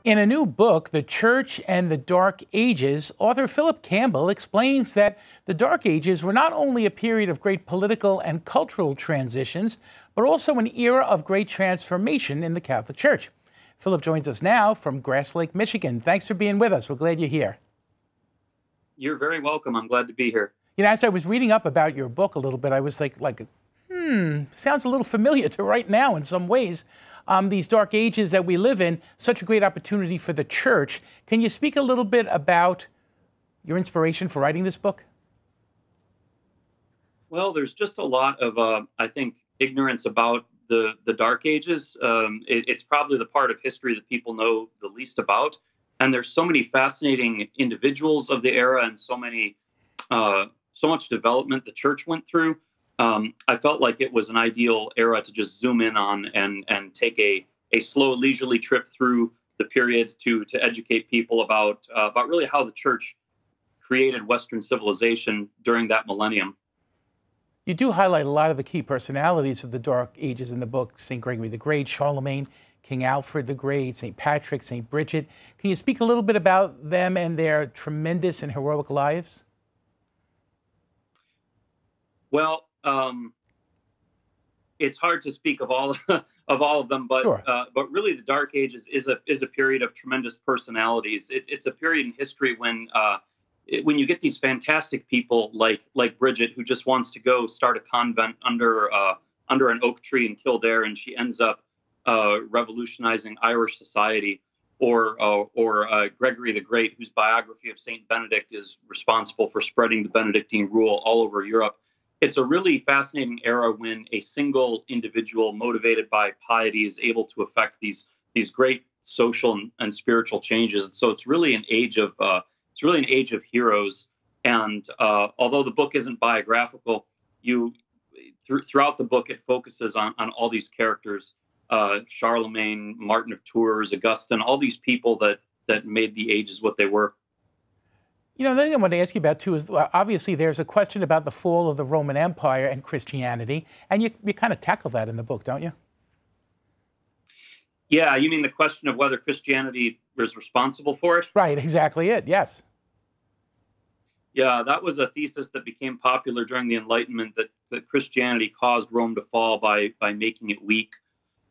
In a new book, The Church and the Dark Ages, author Philip Campbell explains that the Dark Ages were not only a period of great political and cultural transitions, but also an era of great transformation in the Catholic Church. Philip joins us now from Grass Lake, Michigan. Thanks for being with us. We're glad you're here. You're very welcome. I'm glad to be here. You know, as I was reading up about your book a little bit, I was like, sounds a little familiar to right now in some ways. These dark ages that we live in, such a great opportunity for the church. Can you speak a little bit about your inspiration for writing this book? Well, there's just a lot of, I think, ignorance about the Dark Ages. It's probably the part of history that people know the least about. And there's so many fascinating individuals of the era and so much development the church went through. I felt like it was an ideal era to just zoom in on and take a slow, leisurely trip through the period to educate people about really how the church created Western civilization during that millennium. You do highlight a lot of the key personalities of the Dark Ages in the book: St. Gregory the Great, Charlemagne, King Alfred the Great, St. Patrick, St. Bridget. Can you speak a little bit about them and their tremendous and heroic lives? Well, it's hard to speak of all of them, but Sure. But really, the Dark Ages is a period of tremendous personalities. It's a period in history when you get these fantastic people like Bridget, who just wants to go start a convent under an oak tree in Kildare, and she ends up revolutionizing Irish society. Or Gregory the Great, whose biography of Saint Benedict is responsible for spreading the Benedictine rule all over Europe. It's a really fascinating era when a single individual motivated by piety is able to affect these great social and spiritual changes. So it's really an age of heroes. And although the book isn't biographical, throughout the book it focuses on all these characters: Charlemagne, Martin of Tours, Augustine, all these people that made the ages what they were. You know, the thing I want to ask you about, too, is obviously there's a question about the fall of the Roman Empire and Christianity, and you kind of tackle that in the book, don't you? Yeah, you mean the question of whether Christianity was responsible for it? Right, exactly it, yes. Yeah, that was a thesis that became popular during the Enlightenment, that Christianity caused Rome to fall by making it weak.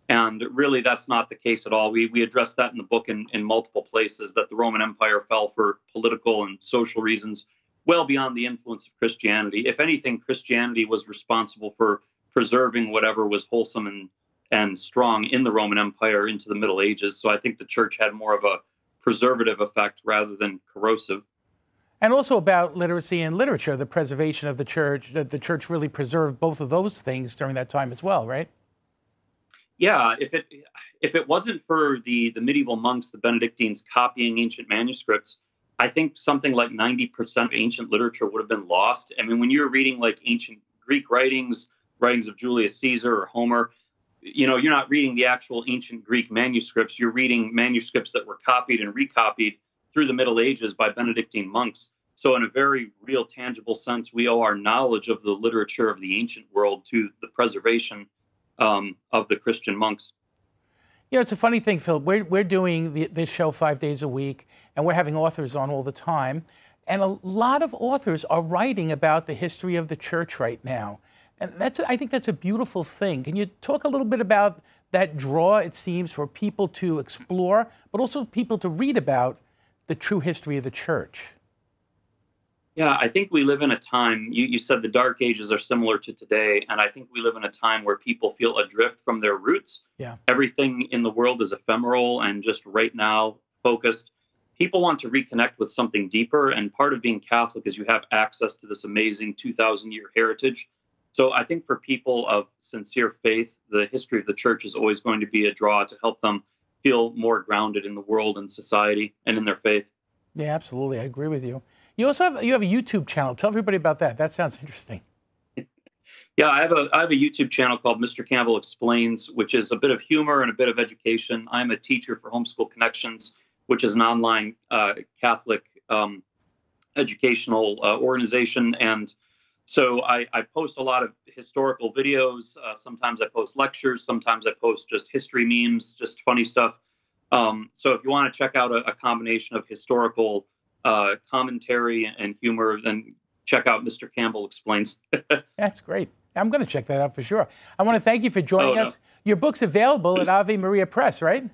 And really, that's not the case at all. We address that in the book in multiple places, that the Roman Empire fell for political and social reasons well beyond the influence of Christianity. If anything, Christianity was responsible for preserving whatever was wholesome and strong in the Roman Empire into the Middle Ages. So I think the church had more of a preservative effect rather than corrosive. And also about literacy and literature, the preservation of the church, that the church really preserved both of those things during that time as well, right? Yeah, if it wasn't for the medieval monks, the Benedictines, copying ancient manuscripts, I think something like 90% of ancient literature would have been lost. I mean, when you're reading like ancient Greek writings of Julius Caesar or Homer, you're not reading the actual ancient Greek manuscripts. You're reading manuscripts that were copied and recopied through the Middle Ages by Benedictine monks. So in a very real, tangible sense, we owe our knowledge of the literature of the ancient world to the preservation of the Christian monks. You know, it's a funny thing, Phil. We're doing this show 5 days a week, and we're having authors on all the time. And a lot of authors are writing about the history of the church right now. And I think that's a beautiful thing. Can you talk a little bit about that draw, it seems, for people to explore, but also people to read about the true history of the church? Yeah, I think we live in a time, you said the Dark Ages are similar to today, and I think we live in a time where people feel adrift from their roots. Yeah. Everything in the world is ephemeral and just right now focused. People want to reconnect with something deeper, and part of being Catholic is you have access to this amazing 2,000-year heritage. So I think for people of sincere faith, the history of the church is always going to be a draw to help them feel more grounded in the world and society and in their faith. Yeah, absolutely. I agree with you. You also have a YouTube channel. Tell everybody about that. That sounds interesting. Yeah, I have a YouTube channel called Mr. Campbell Explains, which is a bit of humor and a bit of education. I'm a teacher for Homeschool Connections, which is an online Catholic educational organization. And so I post a lot of historical videos. Sometimes I post lectures. Sometimes I post just history memes, just funny stuff. So if you want to check out a combination of historical commentary and humor, then check out Mr. Campbell Explains. That's great. I'm going to check that out for sure. I want to thank you for joining us. Your book's available at Ave Maria Press, right?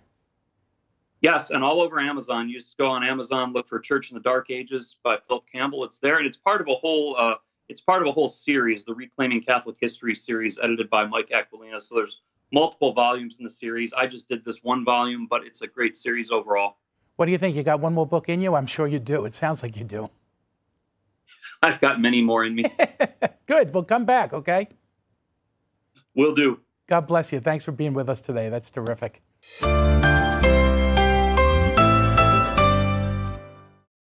Yes, and all over Amazon. You just go on Amazon, look for Church in the Dark Ages by Philip Campbell. It's there, and it's part of a whole. It's part of a whole series, the Reclaiming Catholic History series, edited by Mike Aquilina. So there's multiple volumes in the series. I just did this one volume, but it's a great series overall. What do you think? You got one more book in you? I'm sure you do. It sounds like you do. I've got many more in me. Good. Well, come back, okay? Will do. God bless you. Thanks for being with us today. That's terrific.